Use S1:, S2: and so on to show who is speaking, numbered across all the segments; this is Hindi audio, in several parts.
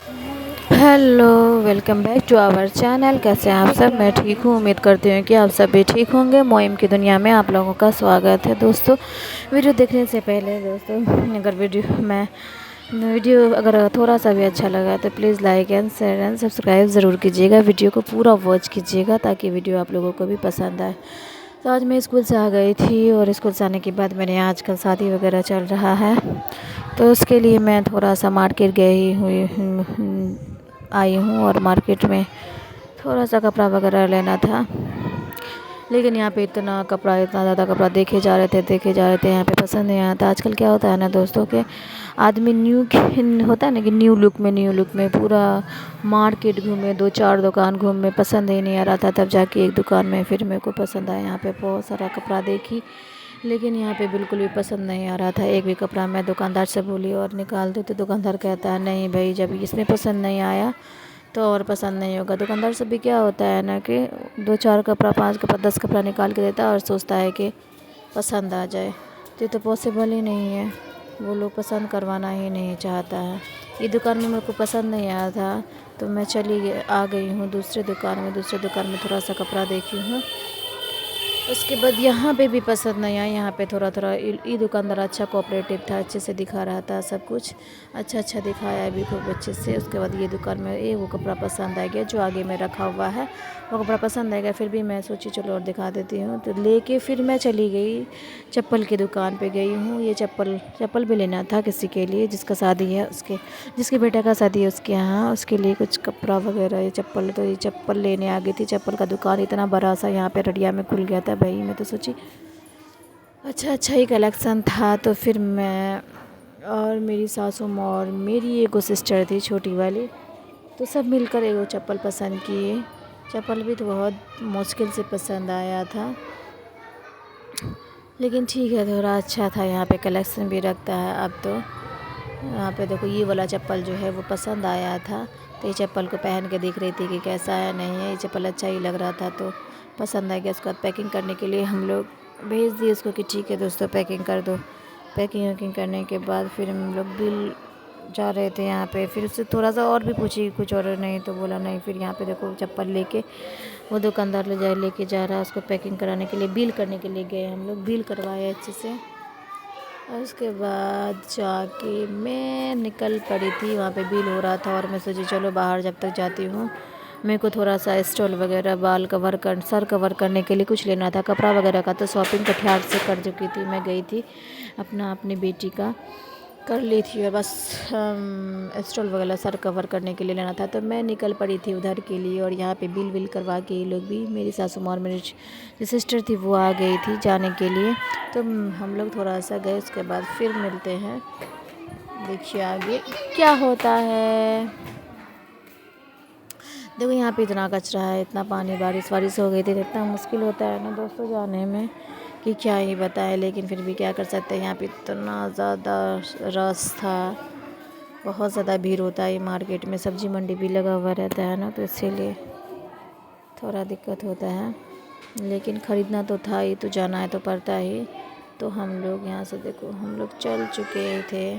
S1: Hello, welcome back to our channel. कैसे हैं आप सब? मैं ठीक हूँ। उम्मीद करती हूँ कि आप सब भी ठीक होंगे। मोइम की दुनिया में आप लोगों का स्वागत है। दोस्तों, वीडियो देखने से पहले दोस्तों, अगर वीडियो अगर थोड़ा सा भी अच्छा लगा तो please like and share and subscribe ज़रूर कीजिएगा। वीडियो को पूरा वॉच कीजिएगा ताकि वीडियो आप लोगों को भी पसंद आए। तो आज मैं स्कूल से आ गई थी और स्कूल से आने के बाद मेरे यहाँ आजकल शादी वगैरह चल रहा है, तो उसके लिए मैं थोड़ा सा मार्केट गई हुई आई हूँ और मार्केट में थोड़ा सा कपड़ा वगैरह लेना था। लेकिन यहाँ पे इतना ज़्यादा कपड़ा देखे जा रहे थे, यहाँ पे पसंद नहीं आता। आजकल क्या होता है ना दोस्तों के आदमी होता है ना कि न्यू लुक में पूरा मार्केट घूमे, 2-4 दुकान घूमे, पसंद ही नहीं आ रहा था। तब जाके एक दुकान में फिर मेरे को पसंद आया। यहाँ पे बहुत सारा कपड़ा देखी, लेकिन यहाँ पे बिल्कुल भी पसंद नहीं आ रहा था। एक भी कपड़ा मैं दुकानदार से बोली और निकाल दूँ तो दुकानदार कहता है नहीं भाई, जब इसमें पसंद नहीं आया तो और पसंद नहीं होगा। दुकानदार से भी क्या होता है ना कि 2-4 कपड़ा, 5 कपड़ा, 10 कपड़ा निकाल के देता है और सोचता है कि पसंद आ जाए। तो ये तो पॉसिबल ही नहीं है। वो लोग पसंद करवाना ही नहीं चाहता है। ये दुकान में मेरे को पसंद नहीं आया था तो मैं आ गई हूँ दूसरे दुकान में थोड़ा सा कपड़ा देखी हूँ। उसके बाद यहाँ पे भी पसंद नहीं आया। यहाँ पे थोड़ा ये दुकानदार अच्छा कोऑपरेटिव था, अच्छे से दिखा रहा था, सब कुछ अच्छा दिखाया भी खूब अच्छे से। उसके बाद ये दुकान में वो कपड़ा पसंद आ गया जो आगे में रखा हुआ है, वो कपड़ा पसंद आ गया। फिर भी मैं सोची चलो और दिखा देती हूँ, तो लेके फिर मैं चली गई चप्पल की दुकान पे गई हूँ। ये चप्पल भी लेना था किसी के लिए जिसका शादी है, जिसके बेटा का शादी है उसके यहाँ, उसके लिए कुछ कपड़ा वगैरह। ये चप्पल लेने आ गई थी। चप्पल का दुकान इतना बड़ा सा यहाँ पे रडिया में खुल गया था भाई। मैं तो सोची अच्छा ही कलेक्शन था। तो फिर मैं और मेरी सासू माँ और मेरी एक सिस्टर थी छोटी वाली, तो सब मिलकर एगो चप्पल पसंद किए। चप्पल भी तो बहुत मुश्किल से पसंद आया था, लेकिन ठीक है, थोड़ा अच्छा था। यहाँ पे कलेक्शन भी रखता है अब तो। यहाँ पे देखो ये वाला चप्पल जो है वो पसंद आया था, तो ये चप्पल को पहन के देख रही थी कि कैसा है, नहीं है। ये चप्पल अच्छा ही लग रहा था तो पसंद आ गया। उसके बाद पैकिंग करने के लिए हम लोग भेज दिए उसको कि ठीक है दोस्तों पैकिंग कर दो। पैकिंग वैकिंग करने के बाद फिर हम लोग बिल जा रहे थे यहाँ पे। फिर उससे थोड़ा सा और भी पूछी कुछ और, नहीं तो बोला नहीं। फिर यहाँ पे देखो चप्पल लेके वो दुकानदार लेके जा रहा है उसको पैकिंग कराने के लिए। बिल करने के लिए गए हम लोग, बिल करवाए अच्छे से। और उसके बाद जाके मैं निकल पड़ी थी, वहाँ पे बिल हो रहा था और मैं सोची चलो बाहर जब तक जाती हूँ मेरे को थोड़ा सा स्टॉल वगैरह, सर कवर करने के लिए कुछ लेना था। कपड़ा वगैरह का तो शॉपिंग कटिहार से कर चुकी थी। मैं गई थी अपनी बेटी का कर ली थी और बस स्टॉल वगैरह सर कवर करने के लिए लेना था, तो मैं निकल पड़ी थी उधर के लिए। और यहाँ पे बिल करवा के ये लोग भी, मेरी सासू माँ और मेरी जो सिस्टर थी वो आ गई थी जाने के लिए। तो हम लोग थोड़ा सा गए, उसके बाद फिर मिलते हैं। देखिए आगे क्या होता है। देखो यहाँ पे इतना कचरा है, इतना पानी, बारिश हो गई थी, इतना मुश्किल होता है ना दोस्तों जाने में कि क्या ही बताए। लेकिन फिर भी क्या कर सकते हैं, यहाँ पे इतना ज़्यादा रश था, बहुत ज़्यादा भीड़ होता है मार्केट में। सब्जी मंडी भी लगा हुआ रहता है ना, तो इसीलिए थोड़ा दिक्कत होता है। लेकिन ख़रीदना तो था ही, तो जाना है तो पड़ता ही। तो हम लोग यहाँ से देखो हम लोग चल चुके थे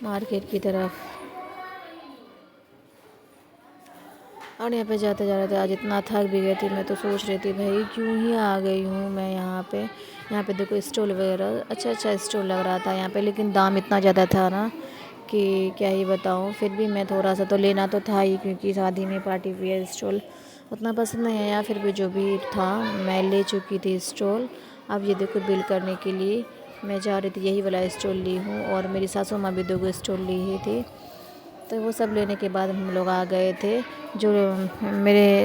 S1: मार्केट की तरफ। और यहाँ पे जाते जा रहे थे, आज इतना थक भी गई थी। मैं तो सोच रही थी भाई क्यों ही आ गई हूँ मैं यहाँ पे। यहाँ पे देखो स्टॉल वगैरह अच्छा स्टॉल लग रहा था यहाँ पे, लेकिन दाम इतना ज़्यादा था ना कि क्या ही बताऊँ। फिर भी मैं थोड़ा सा तो लेना तो था ही, क्योंकि शादी में पार्टी वियर स्टॉल उतना पसंद नहीं आया। फिर भी जो भी था मैं ले चुकी थी स्टॉल। अब ये देखो बिल करने के लिए मैं जा रही थी, यही वाला स्टॉल ली हूँ। और मेरी सासू माँ भी 2 स्टॉल ली ही थी। तो वो सब लेने के बाद हम लोग आ गए थे। जो मेरे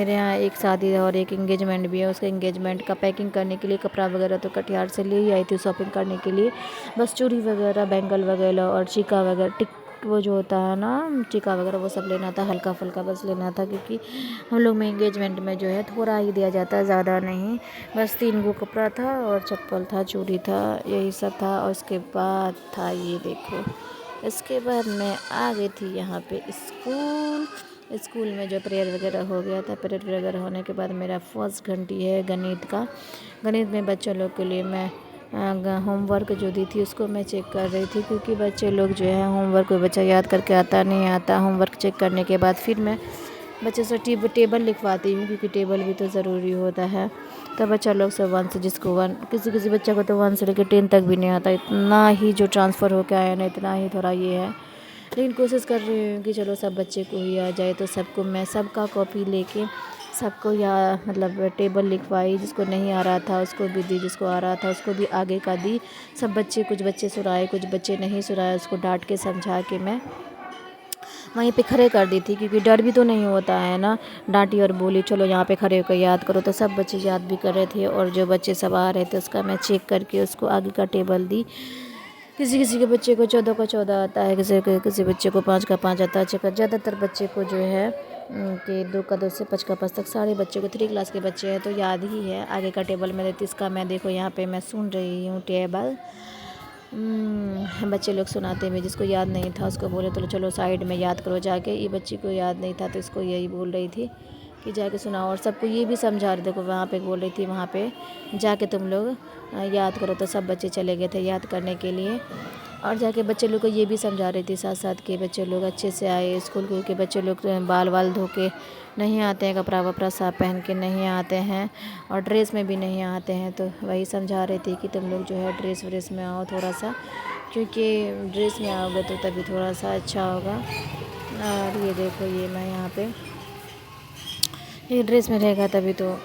S1: यहाँ एक शादी है और एक इंगेजमेंट भी है, उसके इंगेजमेंट का पैकिंग करने के लिए कपड़ा वगैरह तो कटिहार से ले ही आई थी शॉपिंग करने के लिए। बस चूड़ी वगैरह, बैंगल वगैरह और टीका वगैरह, वो जो होता है ना टीका वगैरह, वो सब लेना था। हल्का फुल्का बस लेना था, क्योंकि हम लोग में इंगेजमेंट में जो है थोड़ा ही दिया जाता है, ज़्यादा नहीं। बस 3 गो कपड़ा था और चप्पल था, चूड़ी था, यही सब था। और उसके बाद था ये देखो, इसके बाद मैं आ गई थी यहाँ पे स्कूल में जो प्रेयर वगैरह हो गया था। प्रेयर वगैरह होने के बाद मेरा फर्स्ट घंटी है गणित का। गणित में बच्चों लोग के लिए मैं होमवर्क जो दी थी उसको मैं चेक कर रही थी, क्योंकि बच्चे लोग जो है होमवर्क कोई बच्चा याद करके आता नहीं आता। होमवर्क चेक करने के बाद फिर मैं बच्चे से टेबल लिखवाती हूँ, क्योंकि टेबल भी तो ज़रूरी होता है। तो बच्चा लोग सब 1 से, जिसको 1, किसी किसी बच्चा को तो 1 से लेकर 10 तक भी नहीं आता, इतना ही जो ट्रांसफ़र होकर आया ना, इतना ही थोड़ा ये है। लेकिन कोशिश कर रही हूँ कि चलो सब बच्चे को ही आ जाए, तो सबको मैं सबका कॉपी लेके सबको या मतलब टेबल लिखवाई। जिसको नहीं आ रहा था उसको भी दी, जिसको आ रहा था उसको भी आगे का दी। सब बच्चे, कुछ बच्चे सुराए, कुछ बच्चे नहीं सुराए, उसको डांट के समझा के मैं वहीं पे खड़े कर दी थी, क्योंकि डर भी तो नहीं होता है ना। डांटी और बोली चलो यहाँ पे खड़े होकर याद करो, तो सब बच्चे याद भी कर रहे थे। और जो बच्चे सब आ रहे थे उसका मैं चेक करके उसको आगे का टेबल दी। किसी किसी के बच्चे को 14 का 14 आता है, किसी बच्चे को 5 का 5 आता है। ज़्यादातर बच्चे को जो है कि 2 का 2 से 5 का 5 तक सारे बच्चों को 3 क्लास के बच्चे हैं तो याद ही है। आगे का टेबल मैं देती, इसका मैं देखो यहाँ पे मैं सुन रही हूँ टेबल। बच्चे लोग सुनाते हुए, जिसको याद नहीं था उसको बोले तो चलो साइड में याद करो जाके। ये बच्ची को याद नहीं था तो इसको यही बोल रही थी कि जाके सुनाओ, और सबको ये भी समझा रहे। देखो वहाँ पे बोल रही थी वहाँ पे जाके तुम लोग याद करो, तो सब बच्चे चले गए थे याद करने के लिए। और जाके बच्चे लोग को ये भी समझा रही थी साथ साथ के बच्चे लोग अच्छे से आए स्कूल के बच्चे लोग बाल वाल धो के नहीं आते हैं, कपड़ा वपड़ा साफ पहन के नहीं आते हैं, और ड्रेस में भी नहीं आते हैं। तो वही समझा रही थी कि तुम लोग जो है ड्रेस व्रेस में आओ थोड़ा सा, क्योंकि ड्रेस में आओगे तो तभी थोड़ा सा अच्छा होगा। और ये देखो ये मैं यहाँ पे ये ड्रेस में रहेगा तभी तो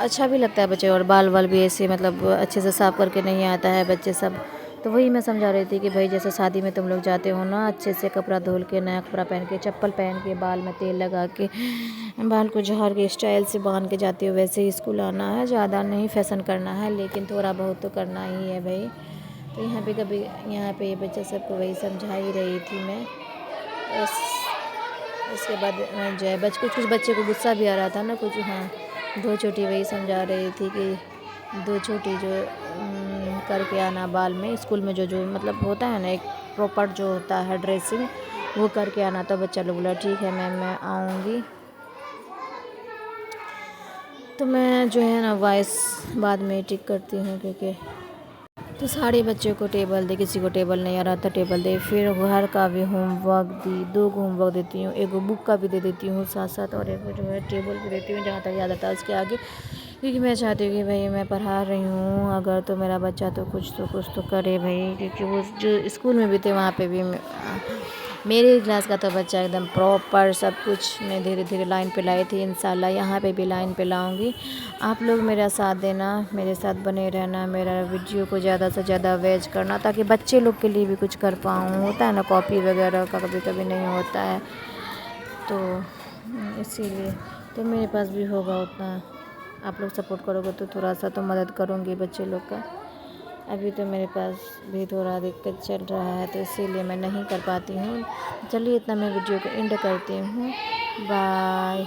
S1: अच्छा भी लगता है बच्चे, और बाल वाल भी ऐसे मतलब अच्छे से साफ़ करके नहीं आता है बच्चे सब। तो वही मैं समझा रही थी कि भाई जैसे शादी में तुम लोग जाते हो ना, अच्छे से कपड़ा धुल के, नया कपड़ा पहन के, चप्पल पहन के, बाल में तेल लगा के, बाल को झाड़ के स्टाइल से बांध के जाते हो, वैसे ही स्कूल आना है। ज़्यादा नहीं फैशन करना है, लेकिन थोड़ा बहुत तो करना ही है भाई। तो यहाँ पे ये बच्चा सबको वही समझा ही रही थी मैं। उसके बाद जो है कुछ बच्चे को गुस्सा भी आ रहा था ना कुछ। हाँ, 2 चोटी वही समझा रही थी कि 2 चोटी जो करके आना बाल में, स्कूल में जो मतलब होता है ना एक प्रॉपर जो होता है ड्रेसिंग, वो करके आना। तो बच्चा लोग बोला ठीक है मैम मैं आऊँगी। तो मैं जो है ना वॉइस बाद में टिक करती हूँ, क्योंकि तो सारे बच्चों को टेबल दे, किसी को टेबल नहीं आ रहा था टेबल दे। फिर घर का भी होमवर्क दी, 2 होमवर्क देती हूँ, एक बुक का भी दे देती हूँ साथ साथ, और एक जो है टेबल भी देती हूँ जहाँ तक याद आता है उसके आगे, क्योंकि मैं चाहती हूँ कि भाई मैं पढ़ा रही हूँ अगर तो मेरा बच्चा तो कुछ तो करे भाई। क्योंकि वो जो स्कूल में भी थे वहाँ पे भी मेरे क्लास का तो बच्चा एकदम प्रॉपर सब कुछ मैं धीरे धीरे लाइन पे लाई थी। इंशाल्लाह यहाँ पे भी लाइन पे लाऊंगी। आप लोग मेरा साथ देना, मेरे साथ बने रहना, मेरा वीडियो को ज़्यादा से ज़्यादा वॉच करना, ताकि बच्चे लोग के लिए भी कुछ कर पाऊँ। होता है ना कॉपी वगैरह का कभी कभी नहीं होता है, तो इसीलिए तो मेरे पास भी होगा उतना आप लोग सपोर्ट करोगे तो थोड़ा सा तो मदद करूँगी बच्चे लोग का। अभी तो मेरे पास भी थोड़ा दिक्कत चल रहा है, तो इसीलिए मैं नहीं कर पाती हूँ। चलिए इतना मैं वीडियो को एंड करती हूँ। बाय।